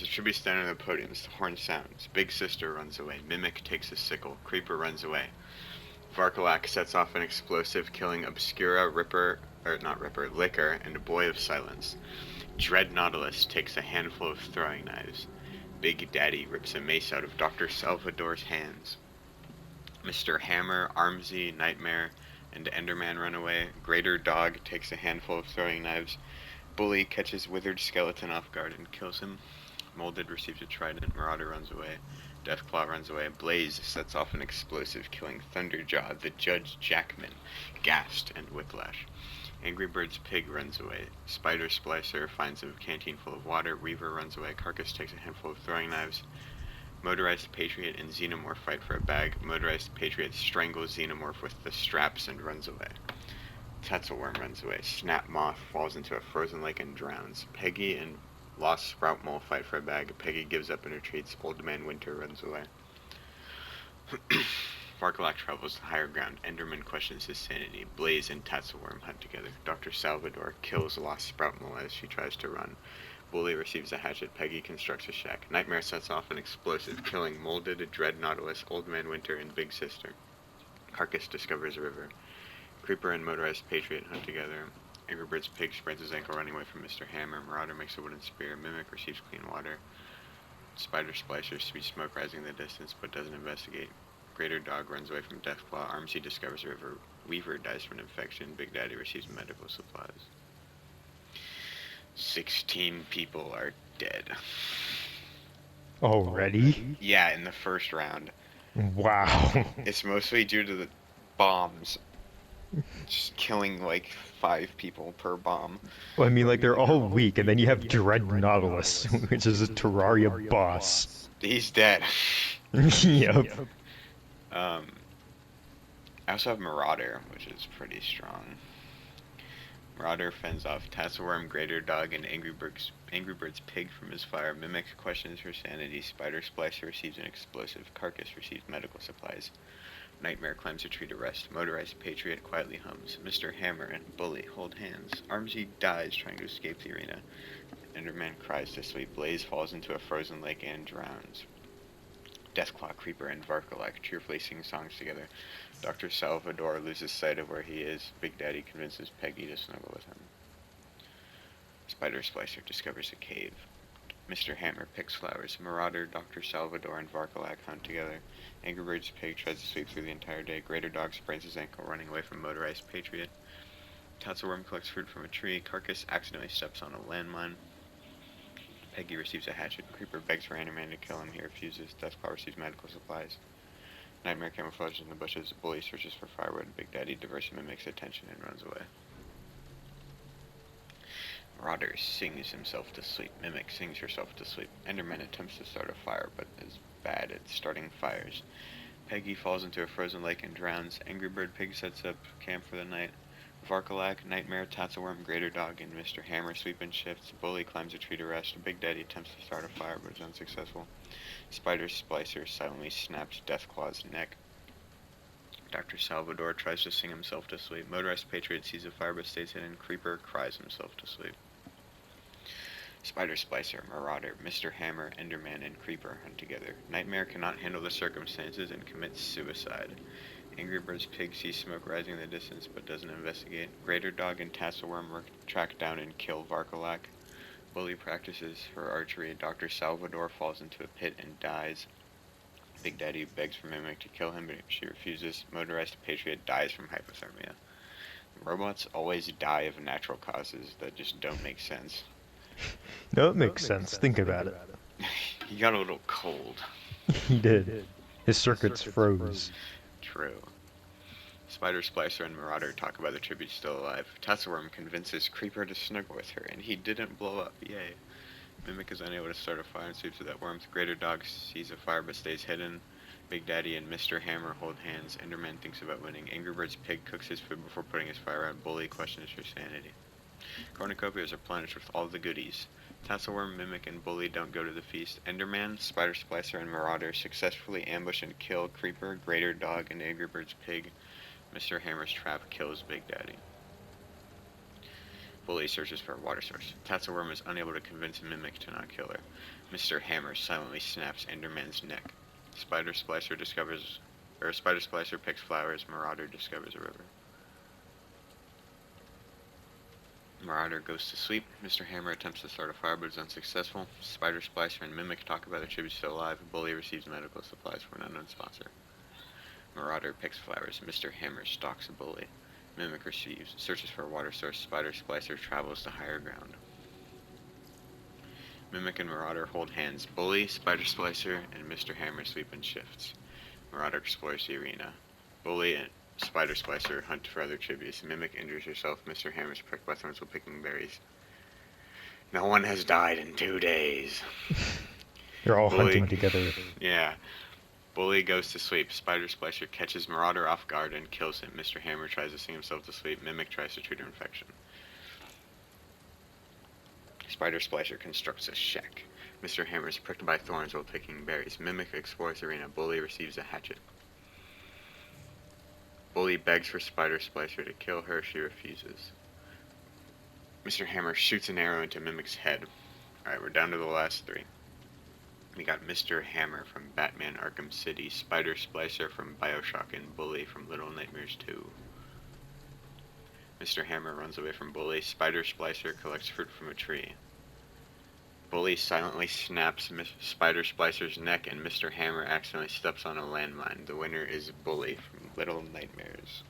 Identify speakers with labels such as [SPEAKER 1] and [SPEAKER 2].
[SPEAKER 1] The tribute stand on the podium. The horn sounds. Big Sister runs away. Mimic takes a sickle. Creeper runs away. Varkalak sets off an explosive, killing Obscura, Liquor, and a Boy of Silence. Dread Nautilus takes a handful of throwing knives. Big Daddy rips a mace out of Dr. Salvador's hands. Mr. Hammer, Armsy, Nightmare, and Enderman run away. Greater Dog takes a handful of throwing knives. Bully catches Withered Skeleton off guard and kills him. Molded receives a trident. Marauder runs away. Deathclaw runs away. Blaze sets off an explosive, killing Thunderjaw, the Judge Jackman, Ghast, and Whiplash. Angry Bird's Pig runs away. Spider Splicer finds a canteen full of water. Reaver runs away. Carcass takes a handful of throwing knives. Motorized Patriot and Xenomorph fight for a bag. Motorized Patriot strangles Xenomorph with the straps and runs away. Tetzelworm runs away. Snap Moth falls into a frozen lake and drowns. Peggy and Lost Sprout Mole fight for a bag. Peggy gives up and retreats. Old Man Winter runs away. Varkalak travels to higher ground. Enderman questions his sanity. Blaze and Tatzelworm hunt together. Dr. Salvador kills Lost Sprout Mole as she tries to run. Bully receives a hatchet. Peggy constructs a shack. Nightmare sets off an explosive, killing Molded, Dread Nautilus, Old Man Winter, and Big Sister. Carcass discovers a river. Creeper and Motorized Patriot hunt together. Angry Bird's Pig sprains his ankle running away from Mr. Hammer. Marauder makes a wooden spear. Mimic receives clean water. Spider Splicer sees smoke rising in the distance but doesn't investigate. Greater Dog runs away from Deathclaw. Armsy discovers a river. Weaver dies from an infection. Big Daddy receives medical supplies. 16 people are dead.
[SPEAKER 2] Already?
[SPEAKER 1] Yeah, in the first round.
[SPEAKER 2] Wow.
[SPEAKER 1] It's mostly due to the bombs. Just killing like 5 people per bomb.
[SPEAKER 2] Well, I mean, like, they're all weak, and then you have Dread Nautilus, which is a Terraria boss.
[SPEAKER 1] He's dead.
[SPEAKER 2] Yep.
[SPEAKER 1] I also have Marauder, which is pretty strong. Marauder fends off Tasselworm, Greater Dog, and Angry Bird's Pig from his fire. Mimic questions her sanity. Spider Splicer receives an explosive. Carcass receives medical supplies. Nightmare climbs a tree to rest. Motorized Patriot quietly hums. Mr. Hammer and Bully hold hands. Armsy dies trying to escape the arena. Enderman cries to sleep. Blaze falls into a frozen lake and drowns. Deathclaw, Creeper, and Varkalak cheerfully sing songs together. Dr. Salvador loses sight of where he is. Big Daddy convinces Peggy to snuggle with him. Spider Splicer discovers a cave. Mr. Hammer picks flowers. Marauder, Dr. Salvador, and Varkalak hunt together. Angry Bird's Pig tries to sleep through the entire day. Greater Dog sprains his ankle running away from Motorized Patriot. Tatzelworm collects fruit from a tree. Carcass accidentally steps on a landmine. Peggy receives a hatchet. Creeper begs for Enderman to kill him. He refuses. Deathclaw receives medical supplies. Nightmare camouflages in the bushes. Bully searches for firewood. Big Daddy diverts him and makes attention and runs away. Marauder sings himself to sleep. Mimic sings herself to sleep. Enderman attempts to start a fire, but is bad at starting fires. Peggy falls into a frozen lake and drowns. Angry Bird Pig sets up camp for the night. Varkalak, Nightmare, Tatzelworm, Greater Dog, and Mr. Hammer sleep in shifts. Bully climbs a tree to rest. Big Daddy attempts to start a fire, but is unsuccessful. Spider Splicer silently snaps Deathclaw's neck. Dr. Salvador tries to sing himself to sleep. Motorized Patriot sees a fire but stays hidden. Creeper cries himself to sleep. Spider Splicer, Marauder, Mr. Hammer, Enderman, and Creeper hunt together. Nightmare cannot handle the circumstances and commits suicide. Angry Bird's Pig sees smoke rising in the distance but doesn't investigate. Greater Dog and Tasselworm track down and kill Varkalak. Bully practices her archery. Dr. Salvador falls into a pit and dies. Big Daddy begs for Mimic to kill him, but she refuses. Motorized Patriot dies from hypothermia. Robots always die of natural causes that just don't make sense.
[SPEAKER 2] No, it makes sense. Think about it.
[SPEAKER 1] He got a little cold.
[SPEAKER 2] He did. His circuits froze.
[SPEAKER 1] True. Spider Splicer and Marauder talk about the tribute still alive. Tatzelworm convinces Creeper to snuggle with her, and he didn't blow up. Yay. Mimic is unable to start a fire and sweeps without warmth. Greater Dog sees a fire but stays hidden. Big Daddy and Mr. Hammer hold hands. Enderman thinks about winning. Angry Bird's Pig cooks his food before putting his fire out. Bully questions her sanity. Cornucopias are replenished with all the goodies. Tasselworm, Mimic, and Bully don't go to the feast. Enderman, Spider Splicer, and Marauder successfully ambush and kill Creeper, Greater Dog, and Angry Bird's Pig. Mr. Hammer's trap kills Big Daddy. Bully searches for a water source. Tatzelworm is unable to convince Mimic to not kill her. Mr. Hammer silently snaps Enderman's neck. Spider Splicer picks flowers. Marauder discovers a river. Marauder goes to sleep. Mr. Hammer attempts to start a fire but is unsuccessful. Spider Splicer and Mimic talk about the tribute still alive. Bully receives medical supplies for an unknown sponsor. Marauder picks flowers. Mr. Hammer stalks Bully. Mimic searches for a water source. Spider Splicer travels to higher ground. Mimic and Marauder hold hands. Bully, Spider Splicer, and Mr. Hammer sleep in shifts. Marauder explores the arena. Bully and Spider Splicer hunt for other tributes. Mimic injures herself. Mr. Hammer's pricked by thorns while picking berries. No one has died in 2 days.
[SPEAKER 2] They're all
[SPEAKER 1] Bully.
[SPEAKER 2] hunting together.
[SPEAKER 1] Yeah. Bully goes to sleep. Spider Splicer catches Marauder off guard and kills him. Mr. Hammer tries to sing himself to sleep. Mimic tries to treat her infection. Spider Splicer constructs a shack. Mr. Hammer is pricked by thorns while picking berries. Mimic explores the arena. Bully receives a hatchet. Bully begs for Spider Splicer to kill her. She refuses. Mr. Hammer shoots an arrow into Mimic's head. Alright, we're down to the last 3. We got Mr. Hammer from Batman Arkham City, Spider Splicer from Bioshock, and Bully from Little Nightmares 2. Mr. Hammer runs away from Bully. Spider Splicer collects fruit from a tree. Bully silently snaps Spider Splicer's neck, and Mr. Hammer accidentally steps on a landmine. The winner is Bully from Little Nightmares.